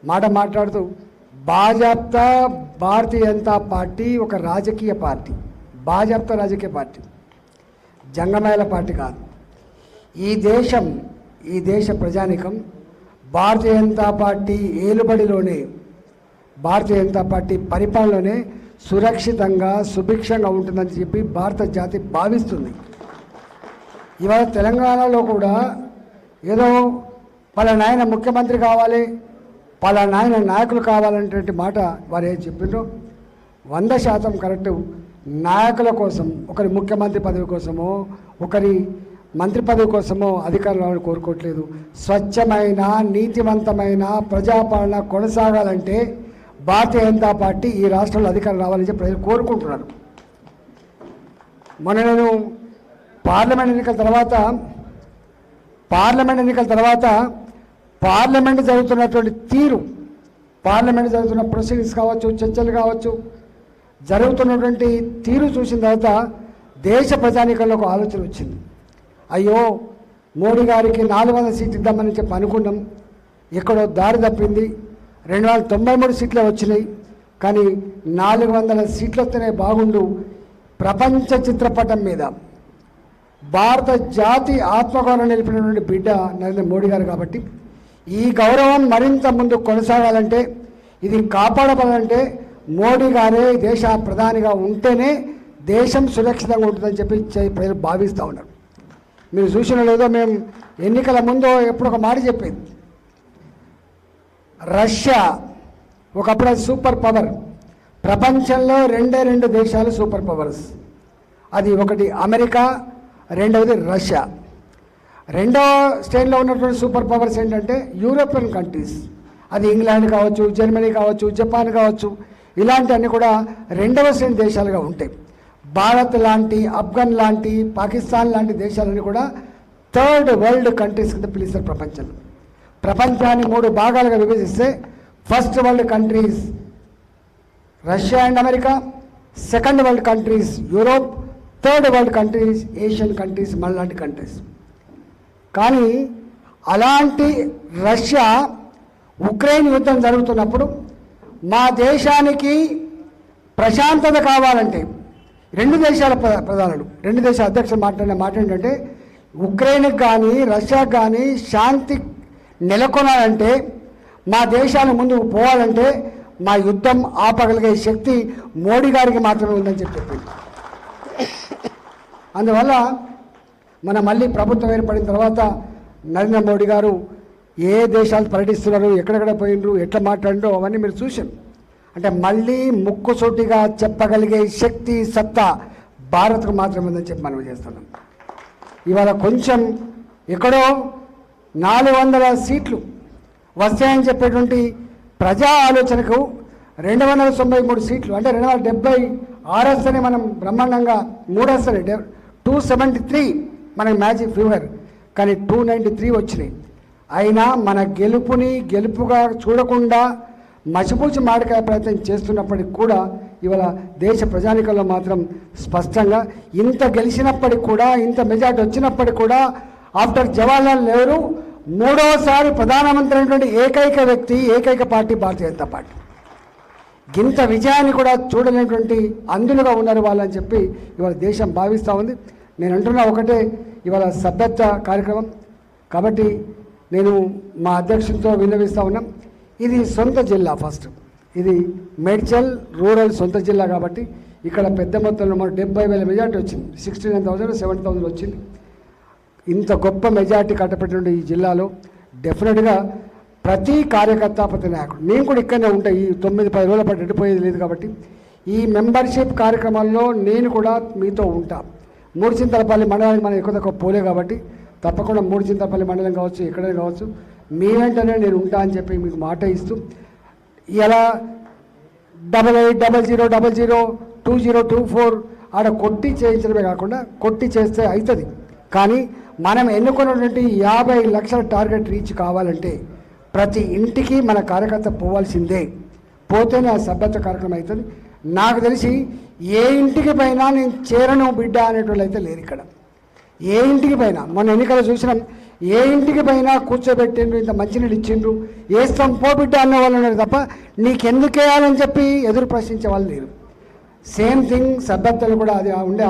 మాట మాట్లాడుతూ భాజపా భారతీయ జనతా పార్టీ ఒక రాజకీయ పార్టీ, భాజపా రాజకీయ పార్టీ, జంగమేళ పార్టీ కాదు. ఈ దేశ ప్రజానికం భారతీయ జనతా పార్టీ ఏలుబడిలోనే, భారతీయ జనతా పార్టీ పరిపాలనలోనే సురక్షితంగా సుభిక్షంగా ఉంటుందని చెప్పి భారత జాతి భావిస్తుంది. ఇవాళ తెలంగాణలో కూడా ఏదో పలానాయన ముఖ్యమంత్రి కావాలి, పలానాయన నాయకులు కావాలనేటువంటి మాట వారు ఏం చెప్పిండ్రో 100% కరెక్టు. నాయకుల కోసం, ఒకరి ముఖ్యమంత్రి పదవి కోసమో, ఒకరి మంత్రి పదవి కోసమో అధికారులను కోరుకోవట్లేదు. స్వచ్ఛమైన నీతివంతమైన ప్రజాపాలన కొనసాగాలంటే భారతీయ జనతా పార్టీ ఈ రాష్ట్రంలో అధికారం రావాలని చెప్పి ప్రజలు కోరుకుంటున్నారు. మొన్న నేను పార్లమెంట్ ఎన్నికల తర్వాత పార్లమెంట్ జరుగుతున్నటువంటి తీరు, పార్లమెంట్ జరుగుతున్న ప్రొసీడింగ్స్ కావచ్చు, చర్చలు కావచ్చు, జరుగుతున్నటువంటి తీరు చూసిన తర్వాత దేశ ప్రజానీకంలో ఒక ఆలోచన వచ్చింది. అయ్యో, మోడీ గారికి 400 సీట్లు ఇద్దామని చెప్పి అనుకున్నాం, ఎక్కడో దారి తప్పింది. 293 సీట్లే వచ్చినాయి, కానీ 400 సీట్లు వస్తేనే బాగుండు. ప్రపంచ చిత్రపటం మీద భారత జాతి ఆత్మగౌరవం నిలిపినటువంటి బిడ్డ నరేంద్ర మోడీ గారు. కాబట్టి ఈ గౌరవం మరింత ముందు కొనసాగాలంటే, ఇది కాపాడబడాలంటే మోడీ గారే దేశ ప్రధానిగా ఉంటేనే దేశం సురక్షితంగా ఉంటుందని చెప్పి ప్రజలు భావిస్తూ ఉన్నారు. మీరు చూసిన లేదో, మేము ఎన్నికల ముందు ఎప్పుడు ఒక మాట చెప్పేది, రష్యా ఒకప్పుడు సూపర్ పవర్, ప్రపంచంలో 2 దేశాలు సూపర్ పవర్స్. అది ఒకటి అమెరికా, రెండవది రష్యా. రెండవ స్టేజ్లో ఉన్నటువంటి సూపర్ పవర్స్ ఏంటంటే యూరోపియన్ కంట్రీస్. అది ఇంగ్లాండ్ కావచ్చు, జర్మనీ కావచ్చు, జపాన్ కావచ్చు, ఇలాంటివన్నీ కూడా రెండవ శ్రేణి దేశాలుగా ఉంటాయి. భారత్ లాంటి, ఆఫ్ఘన్ లాంటి, పాకిస్తాన్ లాంటి దేశాలన్నీ కూడా థర్డ్ వరల్డ్ కంట్రీస్ కింద పిలుస్తారు ప్రపంచంలో. ప్రపంచాన్ని 3 భాగాలుగా విభజిస్తే first world countries Russia and America, second world countries Europe, third world countries Asian countries, మనలాంటి కంట్రీస్. కానీ అలాంటి రష్యా ఉక్రెయిన్ యుద్ధం జరుగుతున్నప్పుడు మా దేశానికి ప్రశాంతత కావాలంటే 2 దేశాల ప్రధానులు, 2 దేశాల అధ్యక్షులు మాట్లాడిన మాట ఏంటంటే, ఉక్రెయిన్కి కానీ రష్యాకి కానీ శాంతి నెలకొనాలంటే, మా దేశాన్ని ముందుకు పోవాలంటే మా యుద్ధం ఆపగలిగే శక్తి మోడీ గారికి మాత్రమే ఉందని చెప్పింది. అందువల్ల మళ్ళీ ప్రభుత్వం ఏర్పడిన తర్వాత నరేంద్ర మోడీ గారు ఏ దేశాలు పర్యటిస్తున్నారు, ఎక్కడెక్కడ పోయినరు, ఎట్లా మాట్లాడినో అవన్నీ మీరు చూశారు. అంటే మళ్ళీ ముక్కుసూటిగా చెప్పగలిగే శక్తి, సత్తా భారత్కు మాత్రమే ఉందని చెప్పి మనం చేస్తున్నాం. ఇవాళ కొంచెం ఎక్కడో 400 సీట్లు వస్తాయని చెప్పేటువంటి ప్రజా ఆలోచనకు 293 సీట్లు, అంటే 276 వస్తేనే మనం బ్రహ్మాండంగా, 3 వస్తాయి, 273 మనకి మ్యాజిక్ ఫీవర్, కానీ 293 వచ్చినాయి. అయినా మన గెలుపుగా చూడకుండా మసిపూచి మాడికాయ ప్రయత్నం చేస్తున్నప్పటికి కూడా ఇవాళ దేశ ప్రజానికంలో మాత్రం స్పష్టంగా ఇంత గెలిచినప్పటికి కూడా, ఇంత మెజార్టీ వచ్చినప్పటికి కూడా, ఆఫ్టర్ జవహర్లాల్ నెహ్రూ 3వసారి ప్రధానమంత్రి అయినటువంటి ఏకైక వ్యక్తి, ఏకైక పార్టీ భారతీయ జనతా పార్టీ. ఇంత విజయాన్ని కూడా చూడలేనటువంటి అందులుగా ఉన్నారు వాళ్ళని చెప్పి ఇవాళ దేశం భావిస్తూ ఉంది. నేను అంటున్నా ఒకటే, ఇవాళ సభ్యత్వ కార్యక్రమం కాబట్టి నేను మా అధ్యక్షులతో విన్నవిస్తూ ఉన్నాం. ఇది సొంత జిల్లా, ఫస్ట్ ఇది మేడ్చల్ రూరల్ సొంత జిల్లా కాబట్టి ఇక్కడ పెద్ద మొత్తంలో 70,000 మెజార్టీ వచ్చింది, 69,000 70,000 వచ్చింది. ఇంత గొప్ప మెజార్టీ కట్టబెట్టిన ఈ జిల్లాలో డెఫినెట్గా ప్రతి కార్యకర్త, ప్రతి నాయకుడు, నేను కూడా ఇక్కడనే ఉంటా, ఈ 9-10 రోజుల పాటు ఎడిపోయేది లేదు కాబట్టి ఈ మెంబర్షిప్ కార్యక్రమాల్లో నేను కూడా మీతో ఉంటా. మూడుచింతలపల్లి మండలానికి మనం ఎక్కువ తక్కువ పోలే కాబట్టి తప్పకుండా మూడుచింతలపల్లి మండలం కావచ్చు, ఎక్కడైనా కావచ్చు, మీ వెంటనే నేను ఉంటా అని చెప్పి మీకు మాట ఇస్తూ, ఇలా 8800002024 ఆడ కొట్టి చేయించడమే కాకుండా, కొట్టి చేస్తే అవుతుంది, కానీ మనం ఎన్నుకున్నటువంటి 50 లక్షల టార్గెట్ రీచ్ కావాలంటే ప్రతి ఇంటికి మన కార్యకర్త పోవాల్సిందే, పోతేనే ఆ సభ్యత్వ కార్యక్రమం అవుతుంది. నాకు తెలిసి ఏ ఇంటికి పైన నేను చేరను బిడ్డ అనేటోళ్ళు అయితే లేరు ఇక్కడ. ఏ ఇంటికి పైన మొన్న ఎన్నికలు చూసినాం, ఏ ఇంటికి పోయినా కూర్చోబెట్టిండ్రు, ఇంత మంచినీళ్ళు ఇచ్చిండ్రు, వేస్తాం పోబిడ్డ అనే వాళ్ళు ఉన్నారు తప్ప నీకెందుకు వేయాలని చెప్పి ఎదురు ప్రశ్నించే వాళ్ళు లేరు. సేమ్ థింగ్ సభ్యతలు కూడా అది ఉండే